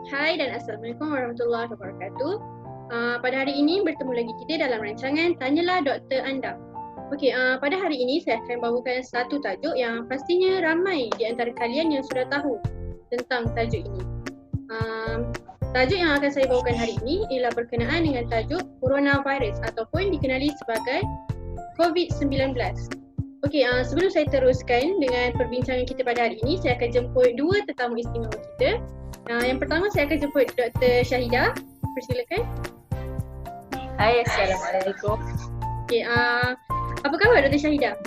Hai dan Assalamualaikum warahmatullahi wabarakatuh. Pada hari ini bertemu lagi kita dalam rancangan Tanyalah Doktor Anda. Okey, pada hari ini saya akan bawakan satu tajuk yang pastinya ramai di antara kalian yang sudah tahu tentang tajuk ini. Tajuk yang akan saya bawakan hari ini ialah berkenaan dengan tajuk coronavirus ataupun dikenali sebagai COVID-19. Okey, sebelum saya teruskan dengan perbincangan kita pada hari ini, saya akan jemput dua tetamu istimewa kita. Yang pertama saya akan jemput Dr. Syahidah. Persilakan. Hai, Assalamualaikum. Okey, apa khabar Dr. Syahidah?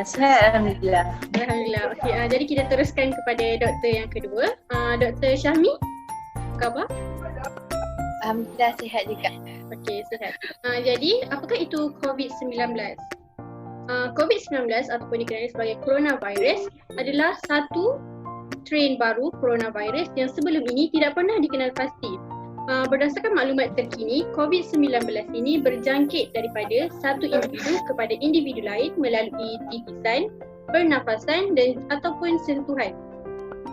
Sihat, Alhamdulillah. Alhamdulillah. Okey, jadi kita teruskan kepada doktor yang kedua. Dr. Syahmi, apa khabar? Alhamdulillah sihat juga. Okey, sihat. Jadi, apakah itu COVID-19? COVID-19 ataupun dikenali sebagai coronavirus adalah satu strain baru coronavirus yang sebelum ini tidak pernah dikenal pasti. Berdasarkan maklumat terkini, COVID-19 ini berjangkit daripada satu individu kepada individu lain melalui titisan, pernafasan dan ataupun sentuhan.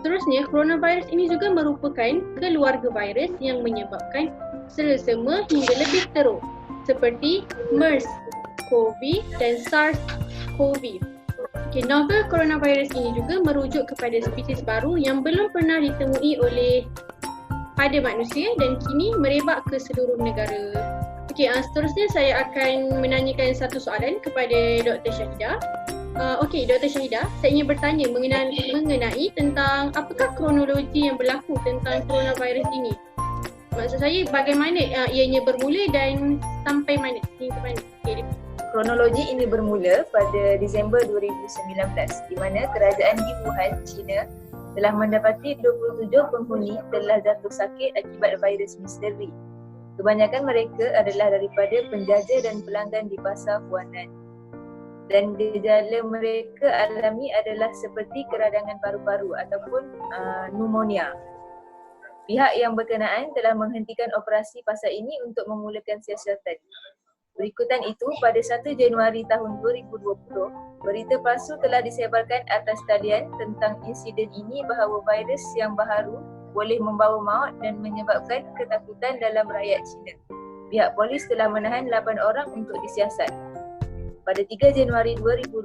Seterusnya, coronavirus ini juga merupakan keluarga virus yang menyebabkan selesema hingga lebih teruk seperti MERS-CoV dan SARS-CoV. Novel coronavirus ini juga merujuk kepada spesies baru yang belum pernah ditemui pada manusia dan kini merebak ke seluruh negara. Seterusnya saya akan menanyakan satu soalan kepada Dr. Syahidah. Dr. Syahidah, saya ingin bertanya mengenai tentang apakah kronologi yang berlaku tentang coronavirus ini. Maksud saya bagaimana ianya bermula dan sampai mana, hingga mana? Kronologi ini bermula pada Disember 2019 di mana kerajaan di Wuhan, China telah mendapati 27 penghuni telah jatuh sakit akibat virus misteri. Kebanyakan mereka adalah daripada penjajah dan pelanggan di pasar Huanan. Dan gejala mereka alami adalah seperti keradangan paru-paru ataupun pneumonia. Pihak yang berkenaan telah menghentikan operasi pasar ini untuk memulakan siasatan. Berikutan itu, pada 1 Januari tahun 2020, berita palsu telah disebarkan atas talian tentang insiden ini bahawa virus yang baharu boleh membawa maut dan menyebabkan ketakutan dalam rakyat China. Pihak polis telah menahan 8 orang untuk disiasat. Pada 3 Januari 2020,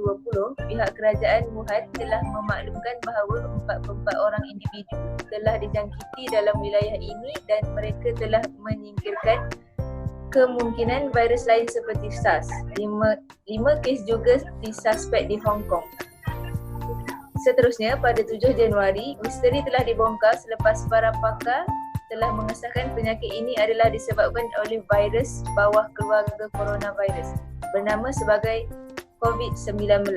pihak kerajaan Wuhan telah memaklumkan bahawa 44 orang individu telah dijangkiti dalam wilayah ini dan mereka telah menyingkirkan kemungkinan virus lain seperti SARS. 5 kes juga disuspek di Hong Kong. Seterusnya, pada 7 Januari, misteri telah dibongkar selepas para pakar telah mengesahkan penyakit ini adalah disebabkan oleh virus bawah keluarga coronavirus bernama sebagai COVID-19.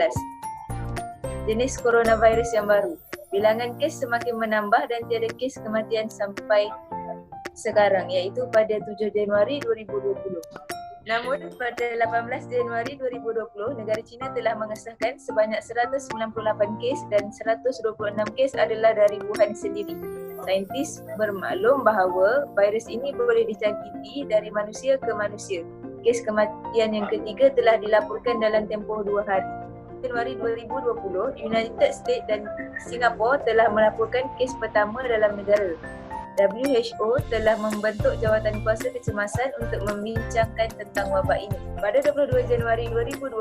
Jenis coronavirus yang baru. Bilangan kes semakin menambah dan tiada kes kematian sampai sekarang, iaitu pada 7 Januari 2020. Namun pada 18 Januari 2020, negara China telah mengesahkan sebanyak 198 kes dan 126 kes adalah dari Wuhan sendiri. Saintis bermaklum bahawa virus ini boleh dijangkiti dari manusia ke manusia. Kes kematian yang ketiga telah dilaporkan dalam tempoh 2 hari. Januari 2020, United States dan Singapura telah melaporkan kes pertama dalam negara. WHO telah membentuk jawatan kuasa kecemasan untuk membincangkan tentang wabak ini. Pada 22 Januari 2020,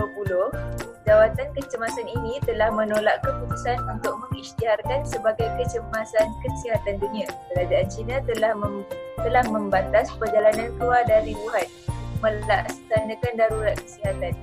jawatan kecemasan ini telah menolak keputusan untuk mengisytiharkan sebagai kecemasan kesihatan dunia. Kerajaan China telah membatas perjalanan keluar dari Wuhan, melaksanakan darurat kesihatan.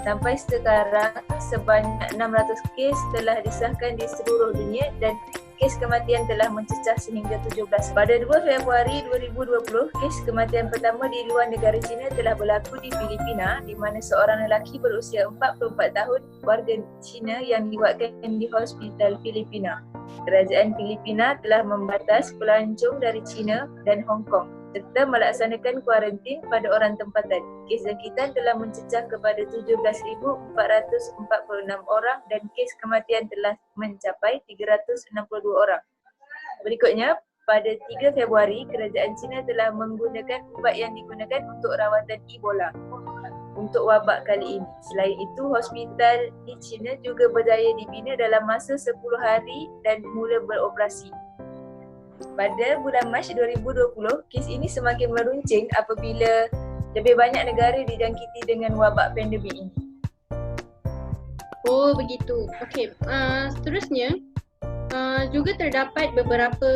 Sampai sekarang, sebanyak 600 kes telah disahkan di seluruh dunia dan kes kematian telah mencecah sehingga 17. Pada 2 Februari 2020, kes kematian pertama di luar negara China telah berlaku di Filipina di mana seorang lelaki berusia 44 tahun warga China yang diwakilkan di hospital Filipina. Kerajaan Filipina telah membatas pelancong dari China dan Hong Kong serta melaksanakan kuarantin pada orang tempatan. Kes jangkitan telah mencecah kepada 17,446 orang dan kes kematian telah mencapai 362 orang. Berikutnya, pada 3 Februari, kerajaan China telah menggunakan ubat yang digunakan untuk rawatan Ebola untuk wabak kali ini. Selain itu, hospital di China juga berjaya dibina dalam masa 10 hari dan mula beroperasi. Pada bulan Mac 2020, kes ini semakin meruncing apabila lebih banyak negara dijangkiti dengan wabak pandemik ini. Oh, begitu. Okey, seterusnya juga terdapat beberapa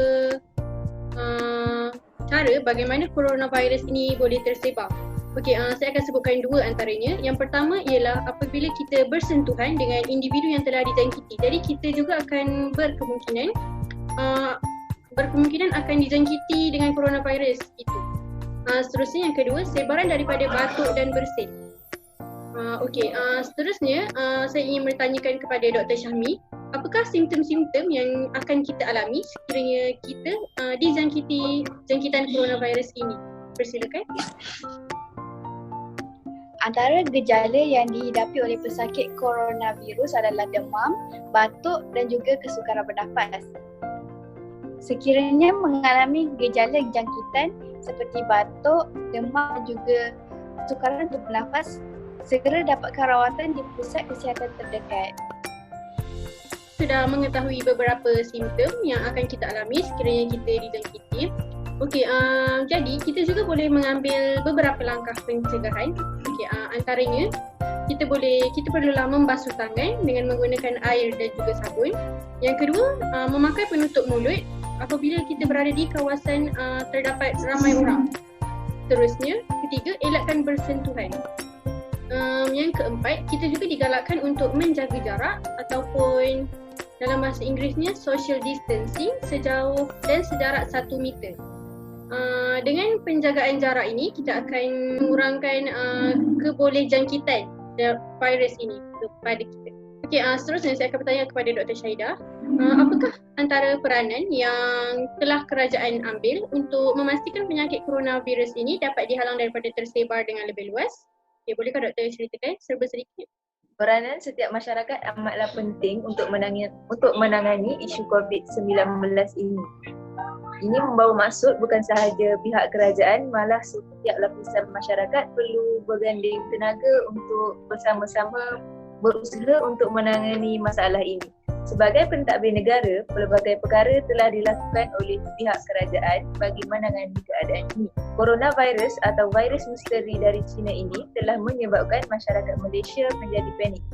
cara bagaimana coronavirus ini boleh tersebar. Okey, saya akan sebutkan dua antaranya. Yang pertama ialah apabila kita bersentuhan dengan individu yang telah dijangkiti. Jadi kita juga akan berkemungkinan akan dijangkiti dengan coronavirus itu. Seterusnya yang kedua, sebaran daripada batuk dan bersin. Okey, seterusnya saya ingin bertanyakan kepada Dr. Syahmi, apakah simptom-simptom yang akan kita alami sekiranya kita dijangkiti jangkitan coronavirus ini? Persilakan. Antara gejala yang dihidapi oleh pesakit coronavirus adalah demam, batuk dan juga kesukaran bernafas. Sekiranya mengalami gejala jangkitan seperti batuk, demam dan juga kesukaran untuk bernafas, segera dapatkan rawatan di pusat kesihatan terdekat. Sudah mengetahui beberapa simptom yang akan kita alami sekiranya kita dijangkiti. Okey, jadi kita juga boleh mengambil beberapa langkah pencegahan. Okey, antaranya kita perlulah membasuh tangan dengan menggunakan air dan juga sabun. Yang kedua, memakai penutup mulut apabila kita berada di kawasan terdapat ramai orang. Seterusnya, ketiga, elakkan bersentuhan. Yang keempat, kita juga digalakkan untuk menjaga jarak ataupun dalam bahasa Inggerisnya social distancing sejauh dan sejarak 1 meter. Dengan penjagaan jarak ini, kita akan mengurangkan kebolehjangkitan virus ini kepada kita. Okey, seterusnya saya akan bertanya kepada Dr. Syahidah. Apakah antara peranan yang telah kerajaan ambil untuk memastikan penyakit coronavirus ini dapat dihalang daripada tersebar dengan lebih luas? Okay, bolehkah Doktor ceritakan serba sedikit? Peranan setiap masyarakat amatlah penting untuk menangani isu COVID-19 ini. Ini membawa maksud bukan sahaja pihak kerajaan, malah setiap lapisan masyarakat perlu berganding tenaga untuk bersama-sama berusaha untuk menangani masalah ini. Sebagai pentadbir negara, pelbagai perkara telah dilakukan oleh pihak kerajaan bagi menangani keadaan ini. Coronavirus atau virus misteri dari China ini telah menyebabkan masyarakat Malaysia menjadi panik.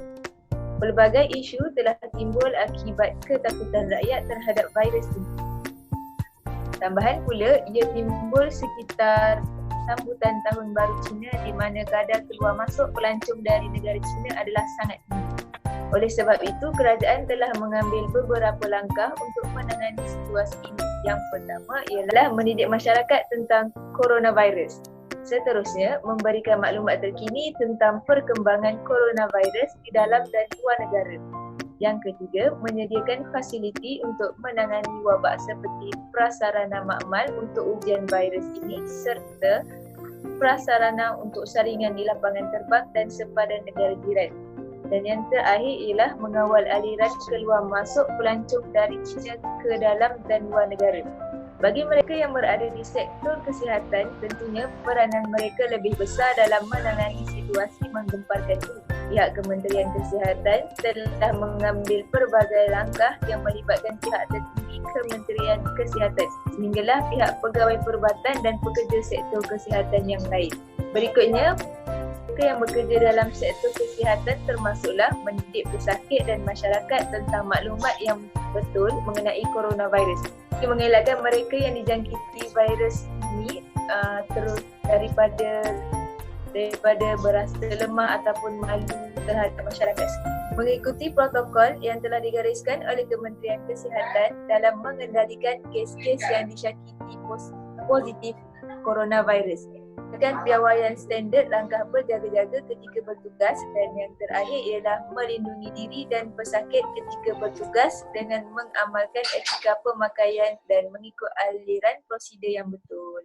Pelbagai isu telah timbul akibat ketakutan rakyat terhadap virus ini. Tambahan pula, ia timbul sekitar sambutan Tahun Baru Cina di mana kadar keluar masuk pelancong dari negara China adalah sangat tinggi. Oleh sebab itu, kerajaan telah mengambil beberapa langkah untuk menangani situasi ini. Yang pertama ialah mendidik masyarakat tentang coronavirus. Seterusnya, memberikan maklumat terkini tentang perkembangan coronavirus di dalam dan luar negara. Yang ketiga, menyediakan fasiliti untuk menangani wabak seperti prasarana makmal untuk ujian virus ini serta prasarana untuk saringan di lapangan terbang dan sepadan negara jiran. Dan yang terakhir ialah mengawal aliran keluar masuk pelancong dari China ke dalam dan luar negara. Bagi mereka yang berada di sektor kesihatan, tentunya peranan mereka lebih besar dalam menangani situasi menggemparkan ini. Pihak Kementerian Kesihatan telah mengambil pelbagai langkah yang melibatkan pihak tertinggi Kementerian Kesihatan sehinggalah pihak pegawai perubatan dan pekerja sektor kesihatan yang lain. Berikutnya, mereka yang bekerja dalam sektor kesihatan termasuklah mendidik pesakit dan masyarakat tentang maklumat yang betul mengenai coronavirus. Ia mengelakkan mereka yang dijangkiti virus ini terus daripada berasa lemah ataupun malu terhadap masyarakat. Mengikuti protokol yang telah digariskan oleh Kementerian Kesihatan dalam mengendalikan kes-kes yang disyakiti positif coronavirus. Dengan piawaian standard langkah berjaga-jaga ketika bertugas dan yang terakhir ialah melindungi diri dan pesakit ketika bertugas dengan mengamalkan etika pemakaian dan mengikut aliran prosedur yang betul.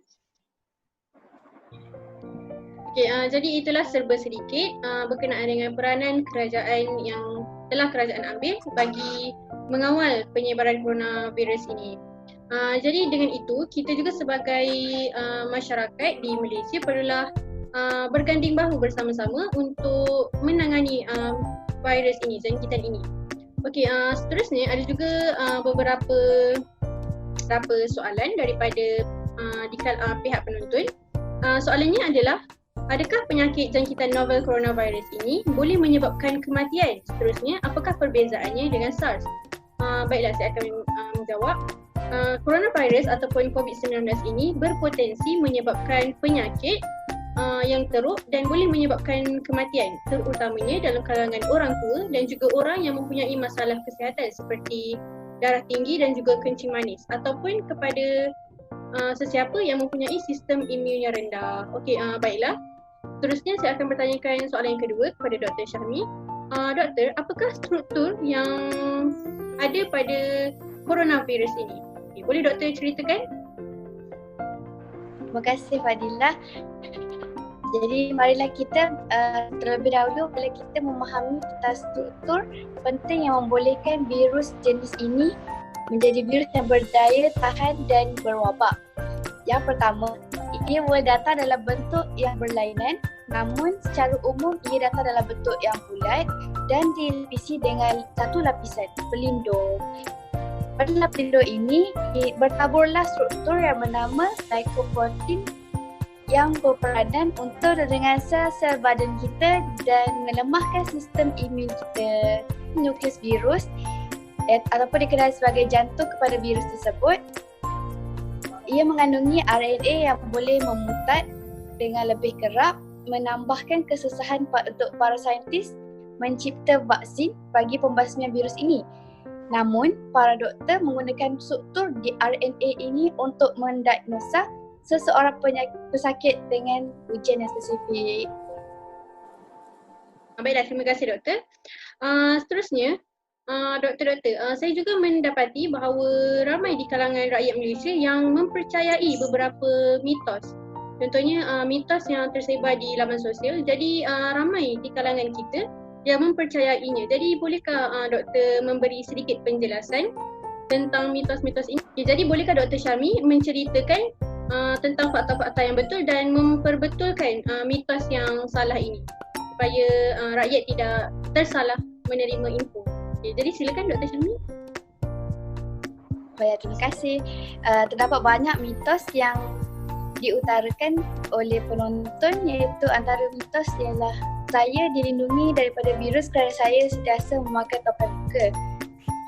Okay, jadi itulah serba sedikit berkenaan dengan peranan kerajaan yang telah kerajaan ambil bagi mengawal penyebaran coronavirus ini. Jadi dengan itu, kita juga sebagai masyarakat di Malaysia perlulah berganding bahu bersama-sama untuk menangani virus ini, jangkitan ini. Okey, seterusnya ada juga beberapa beberapa soalan daripada pihak penonton. Soalannya adalah, adakah penyakit jangkitan novel coronavirus ini boleh menyebabkan kematian? Seterusnya, apakah perbezaannya dengan SARS? Baiklah, saya akan menjawab. Coronavirus ataupun COVID-19 ini berpotensi menyebabkan penyakit yang teruk dan boleh menyebabkan kematian, terutamanya dalam kalangan orang tua dan juga orang yang mempunyai masalah kesihatan seperti darah tinggi dan juga kencing manis, ataupun kepada sesiapa yang mempunyai sistem imun yang rendah. Okey, baiklah. Seterusnya saya akan bertanyakan soalan yang kedua kepada Dr. Syahmi. Doktor, apakah struktur yang ada pada coronavirus ini? Okay, boleh doktor ceritakan? Terima kasih Fadilah. Jadi marilah kita terlebih dahulu bila kita memahami tentang struktur penting yang membolehkan virus jenis ini menjadi virus yang berdaya tahan dan berwabak. Yang pertama, ia boleh datang dalam bentuk yang berlainan, namun secara umum ia datang dalam bentuk yang bulat dan dilapisi dengan satu lapisan pelindung. Pada lapisan pelindung ini bertaburlah struktur yang bernama glycoprotein yang berperanan untuk dengan sel-sel badan kita dan melemahkan sistem imun kita. Nukleus virus ataupun dikenali sebagai jantung kepada virus tersebut, ia mengandungi RNA yang boleh memutat dengan lebih kerap, menambahkan kesusahan untuk para saintis mencipta vaksin bagi pembasmian virus ini. Namun, para doktor menggunakan struktur di RNA ini untuk mendiagnosa seseorang pesakit dengan ujian yang spesifik. Baiklah, terima kasih doktor. Seterusnya, doktor-doktor, saya juga mendapati bahawa ramai di kalangan rakyat Malaysia yang mempercayai beberapa mitos. Contohnya mitos yang tersebar di laman sosial. Jadi ramai di kalangan kita yang mempercayainya. Jadi bolehkah doktor memberi sedikit penjelasan tentang mitos-mitos ini? Jadi bolehkah Dr. Syahmi menceritakan tentang fakta-fakta yang betul dan memperbetulkan mitos yang salah ini supaya rakyat tidak tersalah menerima info. Okay, jadi silakan Dr. Syahmi. Baik, terima kasih. Terdapat banyak mitos yang diutarakan oleh penonton, iaitu antara mitos ialah saya dilindungi daripada virus kerana saya sentiasa memakai topeng muka.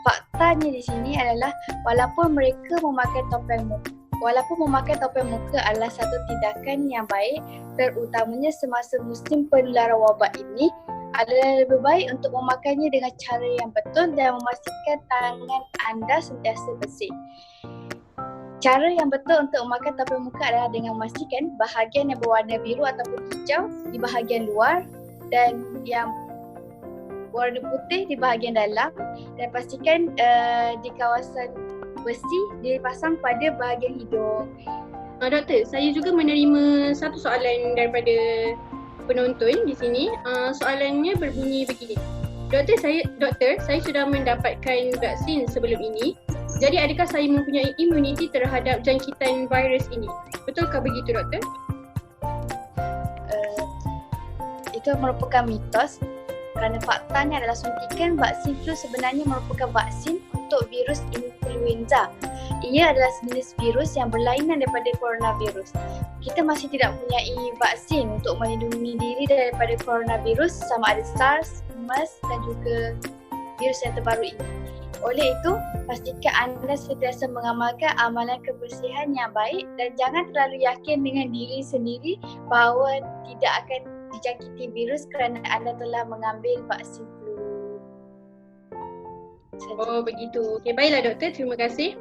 Faktanya di sini adalah walaupun memakai topeng muka adalah satu tindakan yang baik, terutamanya semasa musim penularan wabak ini, adalah lebih baik untuk memakainya dengan cara yang betul dan memastikan tangan anda sentiasa bersih. Cara yang betul untuk memakai topeng muka adalah dengan memastikan bahagian yang berwarna biru ataupun hijau di bahagian luar dan yang warna putih di bahagian dalam, dan pastikan di kawasan besi dipasang pada bahagian hidung. Doktor, saya juga menerima satu soalan daripada penonton di sini. Soalannya berbunyi begini. Doktor, saya sudah mendapatkan vaksin sebelum ini. Jadi adakah saya mempunyai imuniti terhadap jangkitan virus ini? Betulkah begitu, doktor? Itu merupakan mitos kerana faktanya adalah suntikan vaksin flu sebenarnya merupakan vaksin untuk virus influenza. Ia adalah sejenis virus yang berlainan daripada coronavirus. Kita masih tidak mempunyai vaksin untuk melindungi diri daripada coronavirus sama ada SARS, MERS dan juga virus yang terbaru ini. Oleh itu, pastikan anda sentiasa mengamalkan amalan kebersihan yang baik dan jangan terlalu yakin dengan diri sendiri bahawa tidak akan dijangkiti virus kerana anda telah mengambil vaksin flu. Oh, begitu. Okey, baiklah doktor, terima kasih.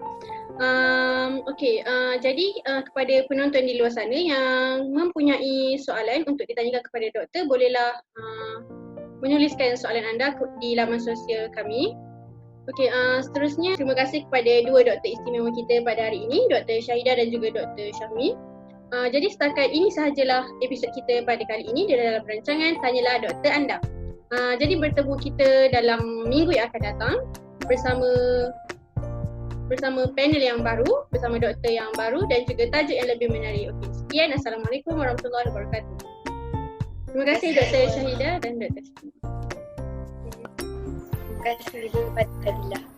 Jadi kepada penonton di luar sana yang mempunyai soalan untuk ditanyakan kepada doktor, bolehlah menuliskan soalan anda di laman sosial kami. Okey, seterusnya terima kasih kepada dua doktor istimewa kita pada hari ini, Dr. Syahidah dan juga Dr. Syahmi. Jadi setakat ini sahajalah episod kita pada kali ini dalam rancangan Tanyalah Doktor Anda. Jadi bertemu kita dalam minggu yang akan datang bersama panel yang baru, bersama doktor yang baru dan juga tajuk yang lebih menarik. Okey, sekian. Assalamualaikum warahmatullahi wabarakatuh. Terima kasih Dr. Syahidah dan Dr. Syahmi. Terima kasih kepada Fadilah.